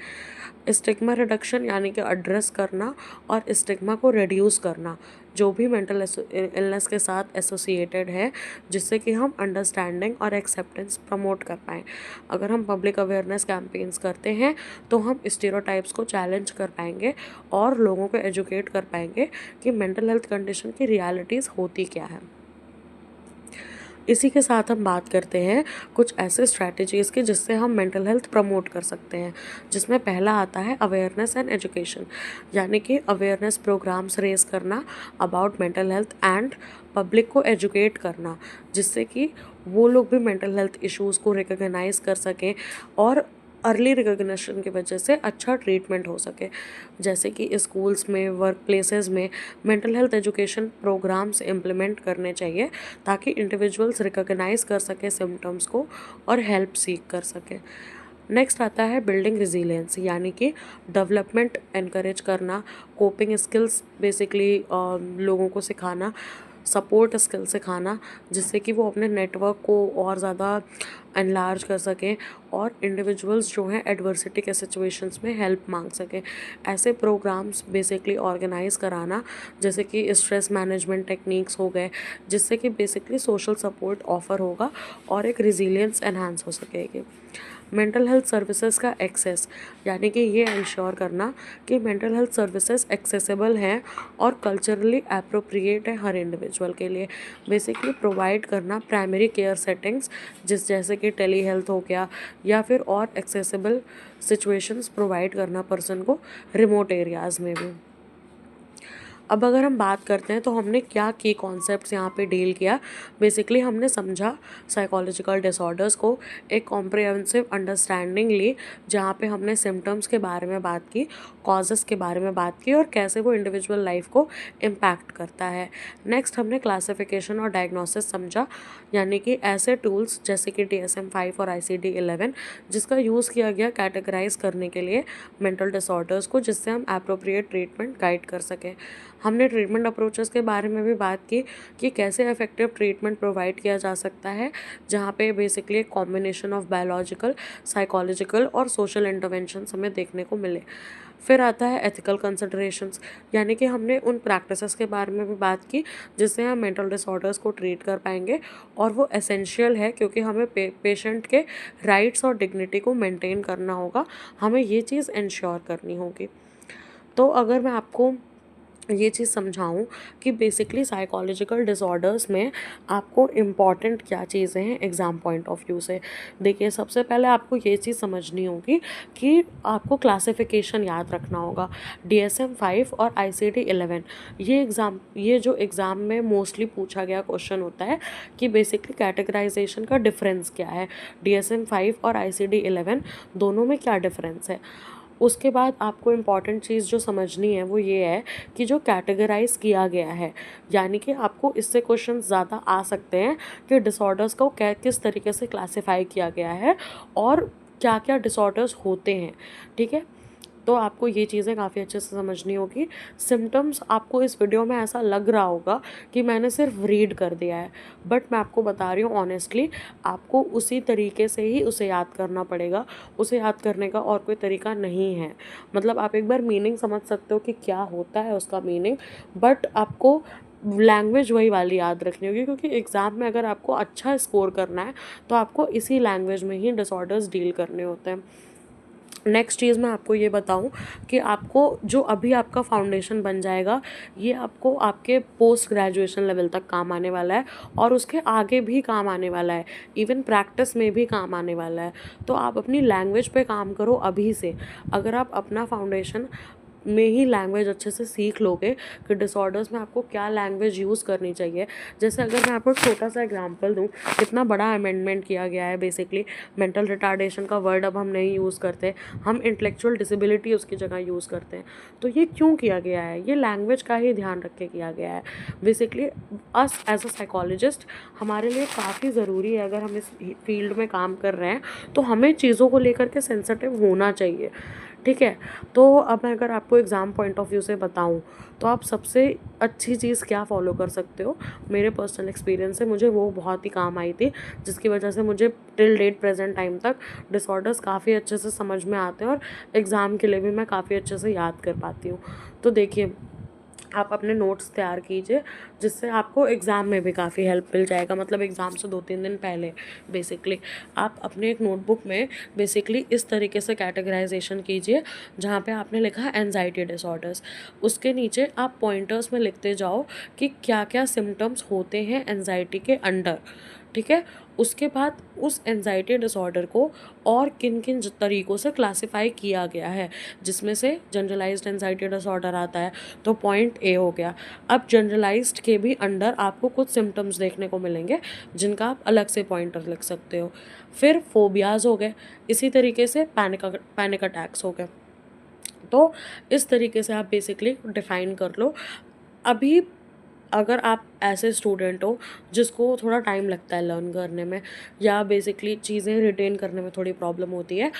स्टिग्मा रिडक्शन, यानी कि एड्रेस करना और स्टिग्मा को रिड्यूस करना जो भी मेंटल इलनेस के साथ एसोसिएटेड है, जिससे कि हम अंडरस्टैंडिंग और एक्सेप्टेंस प्रमोट कर पाएँ। अगर हम पब्लिक अवेयरनेस कैंपेन्स करते हैं तो हम स्टीरियोटाइप्स को चैलेंज कर पाएंगे और लोगों को एजुकेट कर पाएंगे कि मेंटल हेल्थ कंडीशन की रियलिटीज़ होती क्या है। इसी के साथ हम बात करते हैं कुछ ऐसे स्ट्रैटेजीज़ की जिससे हम मेंटल हेल्थ प्रमोट कर सकते हैं, जिसमें पहला आता है अवेयरनेस एंड एजुकेशन, यानी कि अवेयरनेस प्रोग्राम्स रेज करना about mental health and public को एजुकेट करना, जिससे कि वो लोग भी मेंटल हेल्थ इश्यूज़ को रिकॉग्नाइज़ कर सकें और अर्ली रिकॉग्निशन की वजह से अच्छा ट्रीटमेंट हो सके। जैसे कि स्कूल्स में, वर्क प्लेसेस में mental health education programmes implement करने चाहिए ताकि इंडिविजुअल्स रिकॉग्नाइज़ कर सकें सिम्टम्स को और हेल्प सीख कर सकें। नेक्स्ट आता है बिल्डिंग रिजिलियंस, यानी कि डेवलपमेंट एनकरेज करना, कोपिंग स्किल्स बेसिकली लोगों को सिखाना, सपोर्ट स्किल सिखाना, जिससे कि वो अपने नेटवर्क को और ज़्यादा एनलार्ज कर सकें और इंडिविजुअल्स जो हैं एडवर्सिटी के सिचुएशंस में हेल्प मांग सकें। ऐसे प्रोग्राम्स बेसिकली ऑर्गेनाइज कराना, जैसे कि स्ट्रेस मैनेजमेंट टेक्निक्स हो गए, जिससे कि बेसिकली सोशल सपोर्ट ऑफ़र होगा और एक रिजिलियंस एनहांस हो सकेगी। मेंटल हेल्थ सर्विसेज का एक्सेस, यानी कि ये इंश्योर करना कि मेंटल हेल्थ सर्विसेज एक्सेसिबल हैं और कल्चरली एप्रोप्रिएट है हर इंडिविजुअल के लिए। बेसिकली प्रोवाइड करना प्राइमरी केयर सेटिंग्स जैसे कि टेली हेल्थ हो गया, या फिर और एक्सेसिबल सिचुएशंस प्रोवाइड करना पर्सन को रिमोट एरियाज़ में भी। अब अगर हम बात करते हैं तो हमने क्या की कॉन्सेप्ट्स यहाँ पे डील किया। बेसिकली हमने समझा साइकोलॉजिकल डिसऑर्डर्स को, एक कॉम्प्रिहेंसिव अंडरस्टैंडिंग ली जहाँ पे हमने सिम्टम्स के बारे में बात की, कॉजेस के बारे में बात की और कैसे वो इंडिविजुअल लाइफ को इम्पैक्ट करता है। नेक्स्ट हमने क्लासिफिकेशन और डायग्नोसिस समझा, यानी कि ऐसे टूल्स जैसे कि DSM-5 और ICD-11 जिसका यूज़ किया गया कैटेगराइज करने के लिए मेंटल डिसऑर्डर्स को, जिससे हम एप्रोप्रिएट ट्रीटमेंट गाइड कर सकें। हमने ट्रीटमेंट अप्रोचेस के बारे में भी बात की कि कैसे इफेक्टिव ट्रीटमेंट प्रोवाइड किया जा सकता है, जहाँ पे बेसिकली एक कॉम्बिनेशन ऑफ बायोलॉजिकल, साइकोलॉजिकल और सोशल इंटरवेंशन हमें देखने को मिले। फिर आता है एथिकल कंसिडरेशंस, यानी कि हमने उन प्रैक्टिसेस के बारे में भी बात की जिससे हम मेंटल डिसऑर्डर्स को ट्रीट कर पाएंगे, और वो एसेंशियल है क्योंकि हमें पेशेंट के राइट्स और डिग्निटी को मेंटेन करना होगा, हमें ये चीज़ इंश्योर करनी होगी। तो अगर मैं आपको ये चीज़ समझाऊँ कि बेसिकली साइकोलॉजिकल डिसऑर्डर्स में आपको इम्पॉर्टेंट क्या चीज़ें हैं एग्ज़ाम पॉइंट ऑफ व्यू से, देखिए सबसे पहले आपको ये चीज़ समझनी होगी कि आपको क्लासिफिकेशन याद रखना होगा। DSM-5 और ICD-11 ये जो एग्ज़ाम में मोस्टली पूछा गया क्वेश्चन होता है कि बेसिकली कैटेगराइजेशन का डिफरेंस क्या है, DSM-5 और ICD-11 दोनों में क्या डिफरेंस है। उसके बाद आपको इम्पॉर्टेंट चीज़ जो समझनी है वो ये है कि जो कैटेगराइज किया गया है, यानी कि आपको इससे क्वेश्चन ज़्यादा आ सकते हैं कि डिसऑर्डर्स को किस तरीके से क्लासिफाई किया गया है और क्या क्या डिसऑर्डर्स होते हैं, ठीक है। तो आपको ये चीज़ें काफ़ी अच्छे से समझनी होगी। सिम्टम्स आपको इस वीडियो में ऐसा लग रहा होगा कि मैंने सिर्फ रीड कर दिया है, बट मैं आपको बता रही हूँ ऑनेस्टली, आपको उसी तरीके से ही उसे याद करना पड़ेगा, उसे याद करने का और कोई तरीका नहीं है। मतलब आप एक बार मीनिंग समझ सकते हो कि क्या होता है उसका मीनिंग, बट आपको लैंग्वेज वही वाली याद रखनी होगी, क्योंकि एग्ज़ाम में अगर आपको अच्छा स्कोर करना है तो आपको इसी लैंग्वेज में ही डिसऑर्डर्स डील करने होते हैं। नेक्स्ट चीज़ मैं आपको ये बताऊं कि आपको जो अभी आपका फाउंडेशन बन जाएगा ये आपको आपके पोस्ट ग्रेजुएशन लेवल तक काम आने वाला है और उसके आगे भी काम आने वाला है, इवन प्रैक्टिस में भी काम आने वाला है। तो आप अपनी लैंग्वेज पे काम करो अभी से। अगर आप अपना फाउंडेशन में ही लैंग्वेज अच्छे से सीख लोगे कि डिसऑर्डर्स में आपको क्या लैंग्वेज यूज़ करनी चाहिए। जैसे अगर मैं आपको छोटा सा एग्जांपल दूं, कितना बड़ा अमेंडमेंट किया गया है। बेसिकली मेंटल रिटार्डेशन का वर्ड अब हम नहीं यूज़ करते, हम इंटेलेक्चुअल डिसेबिलिटी उसकी जगह यूज़ करते हैं। तो ये क्यों किया गया है, ये लैंग्वेज का ही ध्यान रख के किया गया है। Basically us as a psychologist हमारे लिए काफ़ी ज़रूरी है, अगर हम इस फील्ड में काम कर रहे हैं तो हमें चीज़ों को लेकर के सेंसिटिव होना चाहिए, ठीक है। तो अब मैं अगर आपको एग्ज़ाम पॉइंट ऑफ व्यू से बताऊं तो आप सबसे अच्छी चीज़ क्या फॉलो कर सकते हो, मेरे पर्सनल एक्सपीरियंस से मुझे वो बहुत ही काम आई थी, जिसकी वजह से मुझे टिल डेट प्रेजेंट टाइम तक डिसऑर्डर्स काफ़ी अच्छे से समझ में आते हैं और एग्ज़ाम के लिए भी मैं काफ़ी अच्छे से याद कर पाती हूँ। तो देखिए, आप अपने नोट्स तैयार कीजिए जिससे आपको एग्ज़ाम में भी काफ़ी हेल्प मिल जाएगा। मतलब एग्ज़ाम से 2-3 दिन पहले बेसिकली आप अपने एक नोटबुक में बेसिकली इस तरीके से कैटेगराइजेशन कीजिए, जहाँ पे आपने लिखा है एंजाइटी डिसऑर्डर्स, उसके नीचे आप पॉइंटर्स में लिखते जाओ कि क्या क्या सिम्टम्स होते हैं एंजाइटी के अंडर, ठीक है। उसके बाद उस एंजाइटी डिसऑर्डर को और किन किन तरीक़ों से क्लासिफाई किया गया है, जिसमें से जनरलाइज्ड एंजाइटी डिसऑर्डर आता है, तो पॉइंट ए हो गया। अब जनरलाइज्ड के भी अंडर आपको कुछ सिम्टम्स देखने को मिलेंगे जिनका आप अलग से पॉइंटर लिख सकते हो। फिर फोबियाज़ हो गए, इसी तरीके से पैनिक अटैक्स हो गए। तो इस तरीके से आप बेसिकली डिफ़ाइन कर लो। अभी अगर आप ऐसे स्टूडेंट हो जिसको थोड़ा टाइम लगता है लर्न करने में या बेसिकली चीज़ें रिटेन करने में थोड़ी प्रॉब्लम होती है,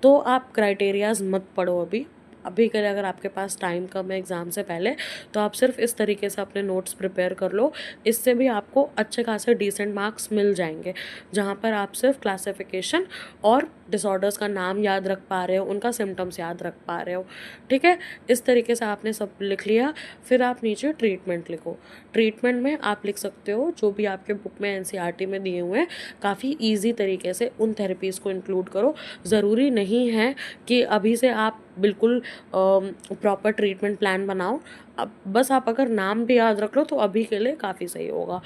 तो आप क्राइटेरियाज़ मत पढ़ो अभी के लिए। अगर आपके पास टाइम कम है एग्ज़ाम से पहले, तो आप सिर्फ इस तरीके से अपने नोट्स प्रिपेयर कर लो, इससे भी आपको अच्छे खासे डिसेंट मार्क्स मिल जाएंगे, जहाँ पर आप सिर्फ क्लासिफिकेशन और डिसऑर्डर्स का नाम याद रख पा रहे हो, उनका सिम्टम्स याद रख पा रहे हो, ठीक है। इस तरीके से आपने सब लिख लिया। फिर आप नीचे ट्रीटमेंट लिखो। ट्रीटमेंट में आप लिख सकते हो जो भी आपके बुक में NCERT में दिए हुए हैं, काफ़ी ईजी तरीके से उन थेरेपीज़ को इंक्लूड करो। ज़रूरी नहीं है कि अभी से आप बिल्कुल प्रॉपर ट्रीटमेंट प्लान बनाओ, अब बस आप अगर नाम भी याद रख लो तो अभी के लिए काफ़ी सही होगा।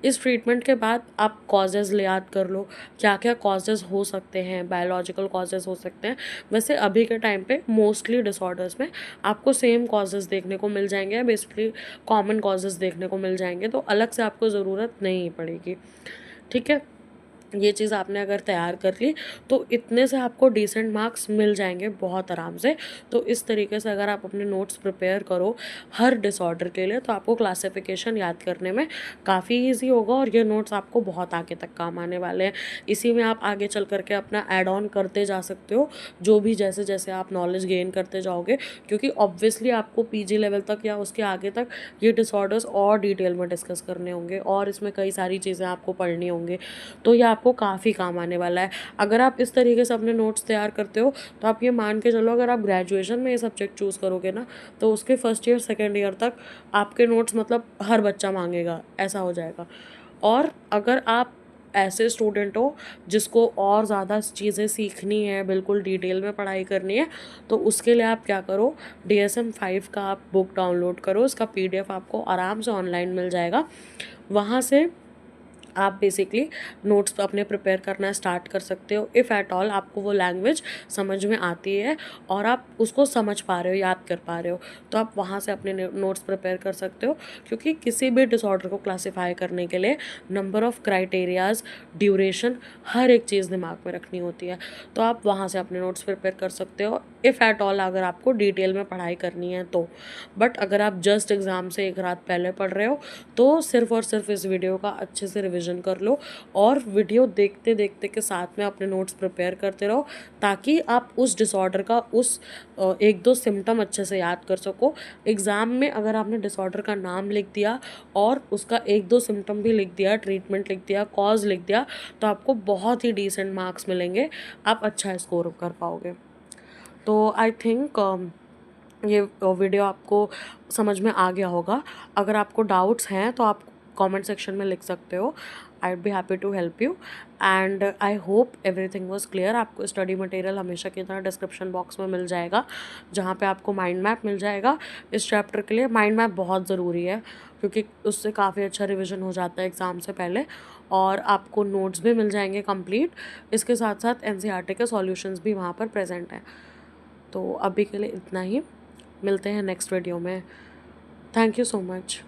इस ट्रीटमेंट के बाद आप कॉजेज़ याद कर लो, क्या क्या कॉजेज़ हो सकते हैं, बायोलॉजिकल कॉजेज़ हो सकते हैं। वैसे अभी के टाइम पे मोस्टली डिसऑर्डर्स में आपको सेम कॉजेज़ देखने को मिल जाएंगे, बेसिकली कॉमन कॉजेज़ देखने को मिल जाएंगे, तो अलग से आपको ज़रूरत नहीं पड़ेगी, ठीक है। ये चीज़ आपने अगर तैयार कर ली तो इतने से आपको डिसेंट मार्क्स मिल जाएंगे बहुत आराम से। तो इस तरीके से अगर आप अपने नोट्स प्रिपेयर करो हर डिसऑर्डर के लिए, तो आपको क्लासिफिकेशन याद करने में काफ़ी इजी होगा और ये नोट्स आपको बहुत आगे तक काम आने वाले हैं। इसी में आप आगे चल करके अपना ऐड ऑन करते जा सकते हो, जो भी जैसे जैसे आप नॉलेज गेन करते जाओगे, क्योंकि ऑब्वियसली आपको PG लेवल तक या उसके आगे तक ये डिसऑर्डर्स और डिटेल में डिस्कस करने होंगे और इसमें कई सारी चीज़ें आपको पढ़नी होंगी। तो ये आपको काफ़ी काम आने वाला है। अगर आप इस तरीके से अपने नोट्स तैयार करते हो तो आप ये मान के चलो, अगर आप ग्रेजुएशन में ये सब्जेक्ट चूज़ करोगे ना तो उसके फर्स्ट ईयर सेकेंड ईयर तक आपके नोट्स मतलब हर बच्चा मांगेगा, ऐसा हो जाएगा। और अगर आप ऐसे स्टूडेंट हो जिसको और ज़्यादा चीज़ें सीखनी है, बिल्कुल डिटेल में पढ़ाई करनी है, तो उसके लिए आप क्या करो, DSM-5 का आप बुक डाउनलोड करो। उसका PDF आपको आराम से ऑनलाइन मिल जाएगा। वहाँ से आप बेसिकली नोट्स अपने प्रिपेयर करना स्टार्ट कर सकते हो। इफ़ एट ऑल आपको वो लैंग्वेज समझ में आती है और आप उसको समझ पा रहे हो, याद कर पा रहे हो, तो आप वहाँ से अपने नोट्स प्रिपेयर कर सकते हो। क्योंकि किसी भी डिसऑर्डर को क्लासीफाई करने के लिए नंबर ऑफ़ क्राइटेरियाज, ड्यूरेशन, हर एक चीज़ दिमाग में रखनी होती है। तो आप वहाँ से अपने नोट्स प्रिपेयर कर सकते हो, इफ़ एट ऑल अगर आपको डिटेल में पढ़ाई करनी है तो। बट अगर आप जस्ट एग्ज़ाम से एक रात पहले पढ़ रहे हो तो सिर्फ़ और सिर्फ इस वीडियो का अच्छे से रिवीजन कर लो और वीडियो देखते देखते के साथ में अपने नोट्स प्रिपेयर करते रहो, ताकि आप उस डिसऑर्डर का उस एक दो सिम्टम अच्छे से याद कर सको। एग्ज़ाम में अगर आपने डिसऑर्डर का नाम लिख दिया और उसका एक दो सिम्टम भी लिख दिया, ट्रीटमेंट लिख दिया, कॉज लिख दिया, तो आपको बहुत ही डिसेंट मार्क्स मिलेंगे, आप अच्छा स्कोर कर पाओगे। तो आई थिंक ये वीडियो आपको समझ में आ गया होगा। अगर आपको डाउट्स हैं तो आप कमेंट सेक्शन में लिख सकते हो। I would be happy to help you and I hope everything was clear. आपको स्टडी मटेरियल हमेशा की तरह डिस्क्रिप्शन बॉक्स में मिल जाएगा, जहाँ पे आपको माइंड मैप मिल जाएगा। इस चैप्टर के लिए माइंड मैप बहुत ज़रूरी है, क्योंकि उससे काफ़ी अच्छा रिविज़न हो जाता है एग्ज़ाम से पहले, और आपको नोट्स भी मिल जाएंगे कंप्लीट। इसके साथ साथ NCERT के सॉल्यूशंस भी वहाँ पर प्रेजेंट हैं। तो अभी के लिए इतना ही, मिलते हैं नेक्स्ट वीडियो में। Thank you so much.